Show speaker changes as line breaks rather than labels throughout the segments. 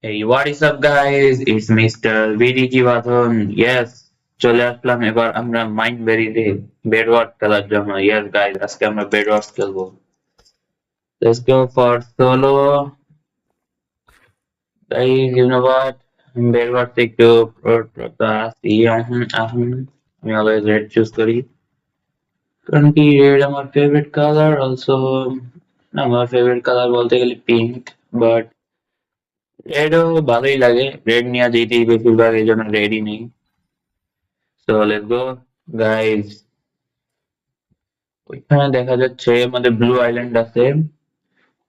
Hey, what is up guys? It's Mr. VDG Vathon. Yes, চলে আসলাম এবার আমরা mind ভ্যালিতে বেডওয়ার্ক খেলার জন্য। Yes guys, আজকে আমরা বেডওয়ার্ক খেলবো। Let's go for solo. Guys, you know what? বেডওয়ার্ক একটু আসি আমি অলওয়েজ রেড চুজ করি। কারণ কি রেড আমার ফেভারিট কালার, অলসো আমার ফেভারিট কালার বলতে গেলে পিঙ্ক, বাট রেডও ভালোই লাগে। রেড নিয়ে যেটি বেশিরভাগ এই জন্য রেডই নেই। So let's go, guys. ওইখানে দেখা যাচ্ছে আমাদের ব্লু আইল্যান্ড আছে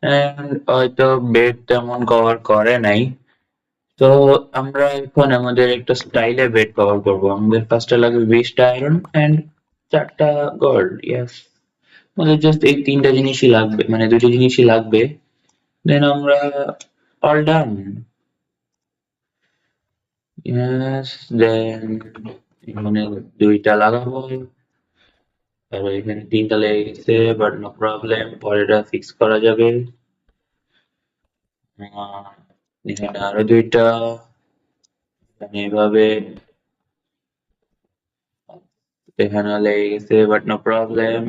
and হয়তো বেড তেমন কভার করে নাই। তো আমরা এখন আমাদের একটা স্টাইলে বেড কভার করব। আমাদের ফার্স্টে লাগবে 20টা আয়রন এন্ড 4টা গোল্ড। ইয়েস, আমাদের জাস্ট এই তিনটা জিনিসই লাগবে, মানে দুটো জিনিসই লাগবে। দেন আমরা অল ডান। ইয়েস, দেন এখানে দুইটা লাগাবো। তারপর এখানে তিনটা লেগে গেছে, বাট নো প্রবলেম, পরে এটা ফিক্স করা যাবে। এখানে আরো দুইটা, এখানে এভাবে, এখানে লেগে গেছে, বাট নো প্রবলেম।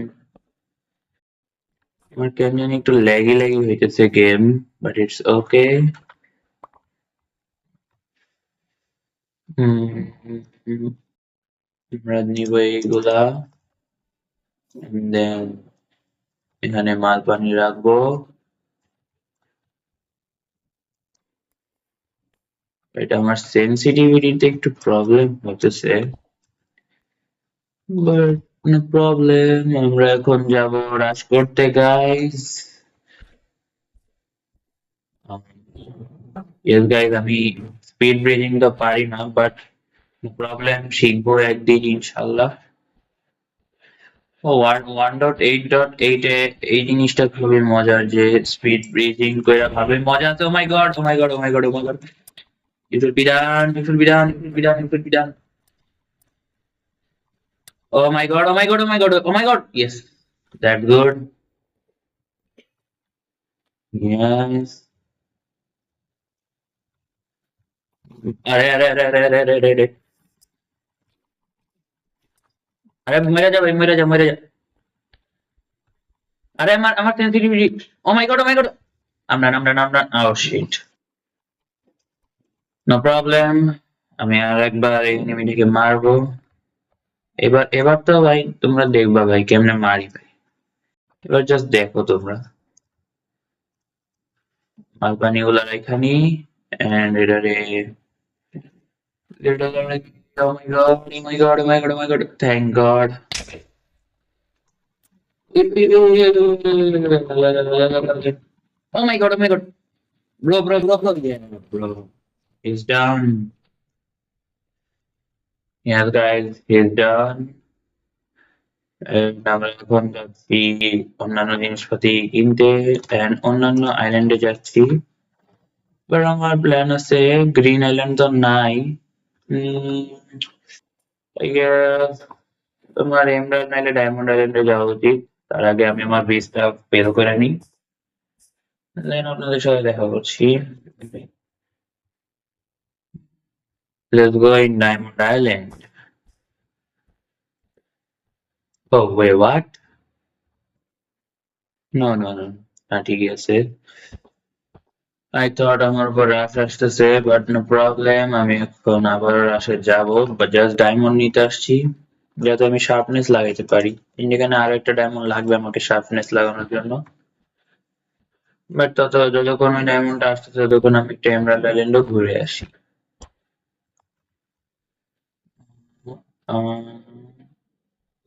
আমার কেন জানি একটু ল্যাগি ল্যাগি হইতেছে গেম, বাট ইটস ওকে। আমরা নিব এইগুলা, দেন এখানে মাল পানি রাখবো। এটা আমার সেন্সিটিভিটিতে একটু প্রবলেম হতেছে, বাট নো প্রবলেম। আমরা এখন যাব রাশ করতে গাইস। ইয়েস গাইস, আমি স্পিড ব্রিজিং তো পারি না, বাট নো প্রবলেম, শিখবো একদিন ইনশাল্লাহ। ও 1.8.8 এ এই জিনিসটা খুবই মজার, যে স্পিড ব্রিজিং কইরা ভাবে মজা আছে। Oh my god, oh my god, oh my god, oh my god, it will be done, it will be done, it will be done, it will be done. Oh my god, oh my god, oh my god, oh my god, yes, that good. Yes, আরে আরে আরে আরে আরে আরে আরে আরে, মেরে যা ভাই, মেরে যা, মেরে যা। আরে আমার আমার sensitivity, O my god, oh my god. আমরা ও শিট, নো প্রবলেম। আমি আর একবার এই এনিমিটিকে মারবো। এবার এবার তো ভাই তোমরা দেখবা ভাই কেমনে মারি ভাই। এবার জাস্ট দেখো তোমরা। মালপানি গুলা এখানে, এন্ড এটারে এটা আমরা, oh my god, oh my god, oh my god, oh my god, thank god. Oh my god, oh my god. Bro. Yeah, bro. He's down. Yes, guys, he's down. আমরা এখন যাচ্ছি অন্যান্য জিনিসপাতি কিনতে and অন্যান্য আইল্যান্ডে যাচ্ছি। এবার আমার প্ল্যান আছে, গ্রিন আইল্যান্ড তো নাই। I guess তোমার এমরাল্ড নাইলে ডায়মন্ড আইল্যান্ডে যাওয়া উচিত। তার আগে আমি আমার বেসটা ফেল করে নিই, দেন আপনাদের সাথে দেখা করছি। Let's go in Diamond Island. Oh wait, what? No. না, ঠিকই আছে। I thought আমার উপর রাশ আসতেছে, বাট নো প্রবলেম। আমি এখন আবার রাশে যাব, বা জাস্ট ডায়মন্ড নিতে আসছি যাতে আমি শার্পনেস লাগাইতে পারি। এখানে আরো একটা ডায়মন্ড লাগবে আমাকে শার্পনেস লাগানোর জন্য, বাট যতক্ষণ ওই ডায়মন্ডটা আসতেছে ততক্ষণ আমি একটা এমরাল্ড আইল্যান্ডও ঘুরে আসি।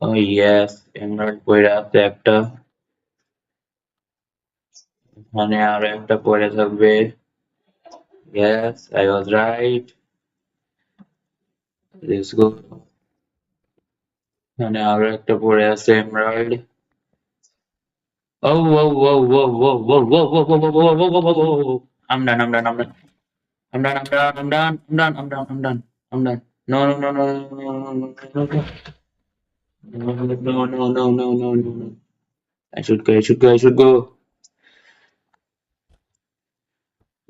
ও ইয়েস, এমরাল্ড পইড়া আছে একটা, মানে আরো একটা পড়ে থাকবে। Yes, I was right. Let's go. মানে আরো একটা পড়ে আছে emerald. Oh. I'm done. I'm done. No. I should go.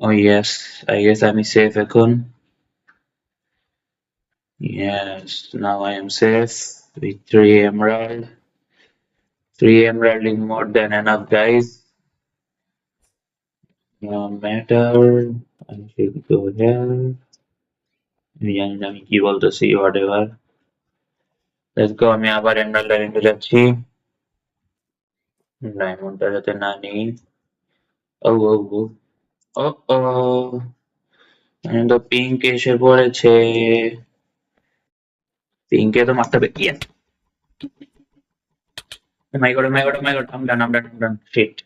Oh yes, I guess I'm safe এখন. Yes, now I am safe with 3 emerald. 3 emerald is more than enough, guys. No matter. I should go here. আমি জানি না আমি কি বলতেছি, whatever. Let's go. আমি আবার emerald লাইনে যাচ্ছি। ডায়মন্ডটা যাতে না নেই। ও ও ও ও ও তো পিঙ্ক এসে পড়েছে। পিঙ্কে তো মারতে হবে। Yes! Oh my god, oh my god, oh my god. I'm done, I'm done, I'm done. Shit.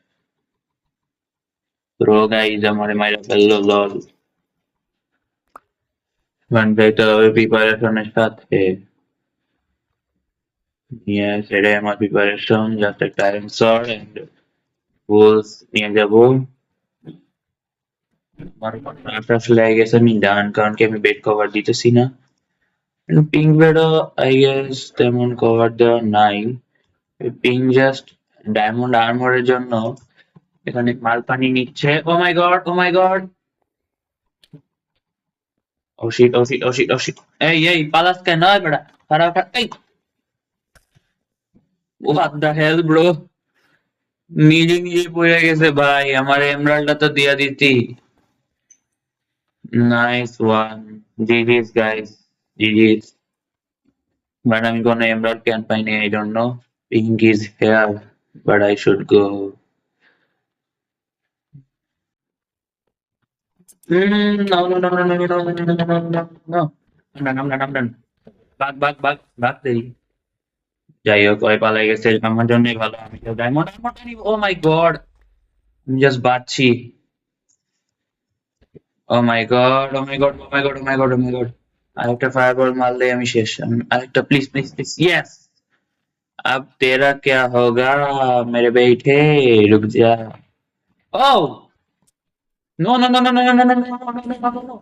Bro, guys, আমারে মাইরা ফেললো, lol. গান যাইতে হবে প্রিপারেশনের সাথে। Yes, এটাই আমার প্রিপারেশন। জাস্ট একটা আয়রন সর্ড এন্ড বুলস নিয়ে যাবো। আমার আশাস লেগে গেছে, আমি ডান, কারণ কি আমি বেড কভার দিতেছি না। পিঙ্ক বেডও আই গেস তেমন কভার দেওয়া নাই। পিঙ্ক জাস্ট ডায়মন্ড আর্মরের জন্য এখানে মাল পানি নিচ্ছে। ও my god, oh my god. O sheet, O sheet, O sheet, O sheet. এই পালাস কেন বেটা? খারাপ এই, হোয়াট দ্য হেল ব্রো। নিজে নিজে পড়ে গেছে ভাই, আমার এমরাল্ডটা তো দিয়া দিতি। Nice one. GGs guys, GGs. But আমি কোনো এমরাল্ড ক্যান পাইনি, I don't know. Pink is here, but I should go. No, no, no, no, no, no, no, no, no, no, no, no, no. I'm done, I'm done, I'm done. বাঘ দেরি। যাই হোক, ওই পালাই গেছে, আমার জন্যই ভালো। আমি তো ডায়মন্ড আর্মরটা নিব। ও মাই গড, আমি just বাঁচছি। O my god, oh my god, oh my god, oh my god, oh my god. আরেকটা ফায়ারবল মারলে আমি শেষ। আরেকটা প্লিজ প্লিজ প্লিজ। ইয়েস। अब तेरा क्या होगा मेरे बेटे, रुक जा। Oh no no no no no no no no no no no no no no.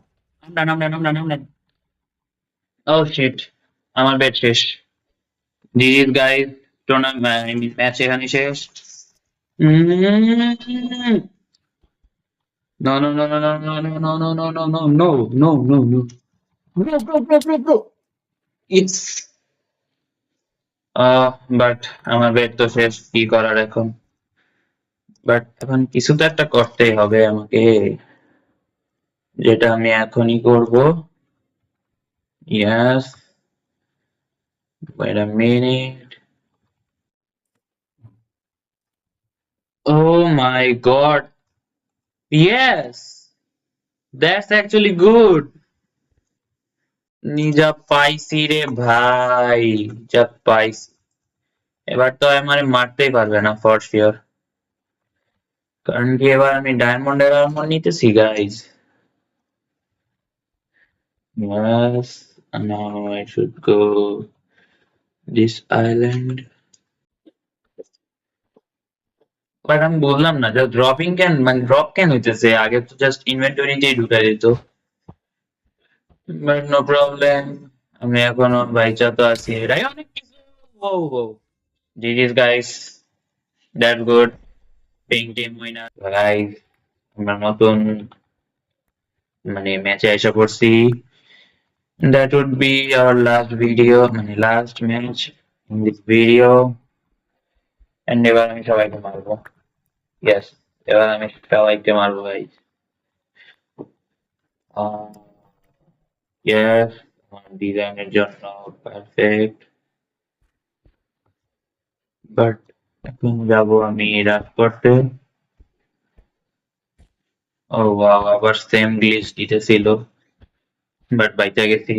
I'm done, I'm done, I'm done, I'm done. Oh shit, আমার ব্যাট শেষ। দিস গাইস, টুর্নামেন্ট ম্যাচ এখানে শেষ। No no no no no no no no no no no no no no no no. Bro. It's but আমার bat তো শেষ, কি করার এখন? বাট এখন কিছু তো একটা করতেই হবে আমাকে, যেটা আমি এখনই করব। Yes, wait a minute. Oh my god. Yes, that's actually good. নিজা পাইছি রে ভাই, যা পাইছি। এবার তো আমারে মারতেই পারবে না ফর শিওর, কারণ কি এবার আমি ডায়মন্ডের আর্মর নিতেছি guys. Yes, now I should go this island. But আমি বললাম না, জাস্ট ড্রপিং কেন, মানে ড্রপ কেন হইতেছে? আগে তো জাস্ট ইনভেন্টরিতেই ঢুকাই দিত। বাট নো প্রবলেম, আমি এখনো বাইচা তো আছি, এটাই অনেক কিছু। ও ও জিজিস guys, that good. Ping team winner guys. আমরা নতুন মানে ম্যাচে এসে পড়ছি। That would be our last video, মানে last match in this video. And এবার আমি সবাইকে মারবো। Yes, এবার আমি সবাইকে মারবো guys. Uh, yes, আমার ডিজাইনের জন্য পারফেক্ট। বাট এখন যাবো আমি রাশ করতে। ও ওয়াও, আবার সেম গ্লিচ দিতেছিল, বাট বাইচা গেছি।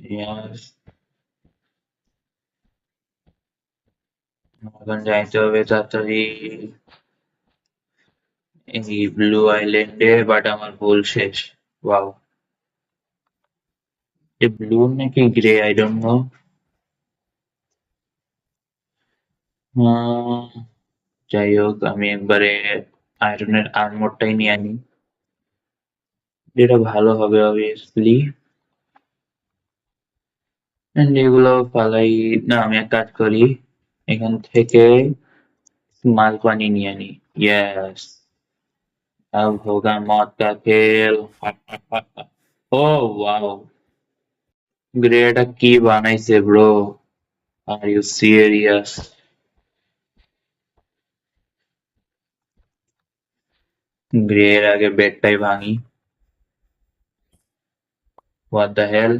Yes, এখন যাইতে হবে তাড়াতাড়ি এই ব্লু আইল্যান্ডে, বাট আমার ভুল শেষ। ওয়াও, এ ব্লু নাকি গ্রে, আই ডোন্ট নো। যাই হোক, আমি একবারে আয়রনের আর্মরটাই নিয়ে আনি, যেটা ভালো হবে অবভিয়াসলি। এন্ড এগুলো ফালাই না, আমি এক কাজ করি, এখান থেকে মাল পানি নিয়ে আনি। ইয়েস, अब होगा मौत का खेल। ओह वाओ, গ্রেটা কি বানাইছে ব্রো, আর ইউ সিরিয়াস? গ্রের আগে বেডটাই ভাঙি। হোয়াট দ্য হেল,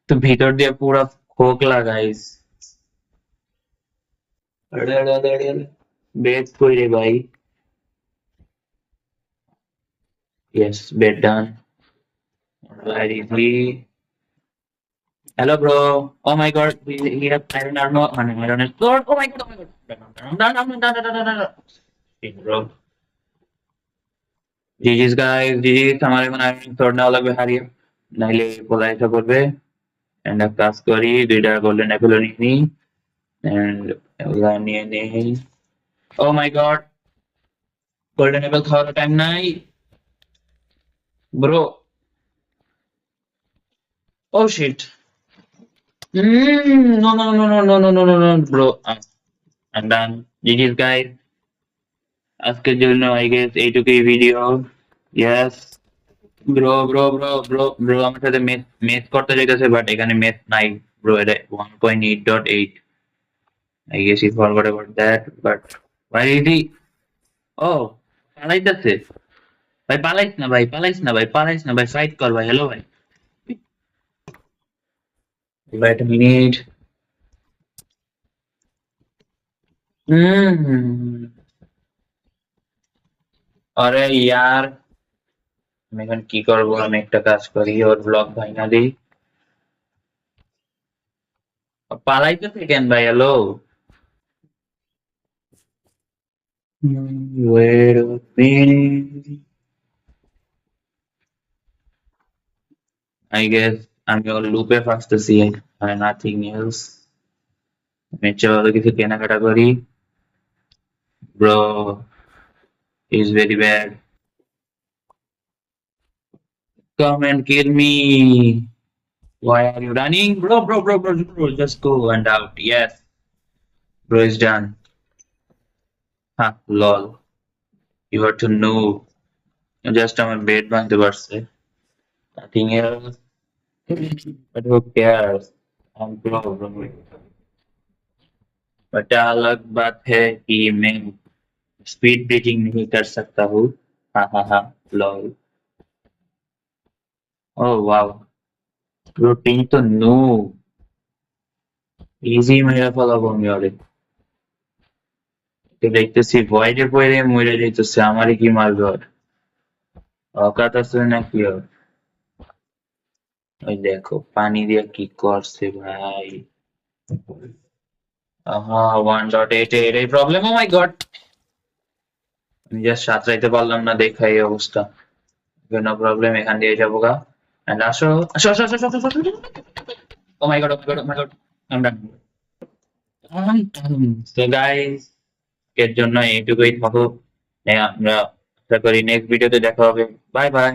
তো ভিতর দিয়ে পুরো খোকলা গাইস। আরে আরে আরে আরে আরে। বেড কই রে ভাই? Yes, bed done. Where is he? Hello, bro. Oh my God, he has iron armor. Iron sword. Oh my God, oh my God. Shit, bro. GG's guys, GG's, আমার এখন আয়রন সোর্ড নেওয়া লাগবে হারিয়ে, নাইলে পলাইতে করবে। এন্ড এক কাজ করি, দুইটা গোল্ডেন অ্যাপেল নিয়ে নিই, এন্ড এগুলা নিয়ে নেই। ও মাই গড, গোল্ডেন অ্যাপেল খাওয়ার টাইম নাই bro. O sheet. No, no, no, no, no, no, no, no, no, bro. I'm done. GG's guys. আজকের জন্য আই গেস এইটুকুই video. Yes bro, bro, bro, bro, bro আমার সাথে mace mace করতে চাইতেছে, but এখানে মেস নাই ব্রো। এটা 1.8.8। I guess E forgot about that, but ভাই ইজি। ও পালাইতেছে ভাই, পালাইস না ভাই, পালাইস না ভাই, পালাইস না ভাই, ফাইট কর ভাই। হ্যালো ভাই, ভাই একটা মিনিট। হুম, আরে ইয়ার, আমি এখন কি করবো? আমি একটা কাজ করি, ওর ব্লগ ভাঙা দিই। পালাইতেছে কেন ভাই? Hello. Wait a minute. I guess আমি ওর লুপে ফাঁসতেছি আর নাথিং এলস। আমি চলো কিছু কেনাকাটা করি। Bro is very bad, come and kill me. Why are you running? Bro, bro, bro, bro, bro, just go and out. Yes, bro is done. Ha, lol. You have to know. Just আমার bed ভাঙতে পারছে, nothing else. But who cares? I'm pro, bro. But अलग बात है कि मैं speed breaking नहीं कर सकता हूँ। हाँ हाँ हाँ, लॉल। ओह वाओ, रूटीन तो नो ইজি মেরে ফেলাবো আমি ওরে। তো দেখতেছি ভয়েডে পড়ে মরে যাইতেছে, আমারই কি মারবে ওর? অকাত আছে নাকি ওর? ওই দেখো পানি দিয়ে কি করছে ভাই। আহা, 1.8 এই প্রবলেম। ও মাই গড, আমি জাস্ট সাঁতরাইতে পারলাম না দেখা এই অবস্থা। নো প্রবলেম, এখান দিয়ে যাবো গা। এন্ড আসো আসো আসো আসো আসো আসো। Oh my god, oh my god, oh my God, I am done. So guys, এর জন্য এইটুকুই থাকুক। আমরা আশা করি নেক্সট ভিডিওতে দেখা হবে। Bye bye.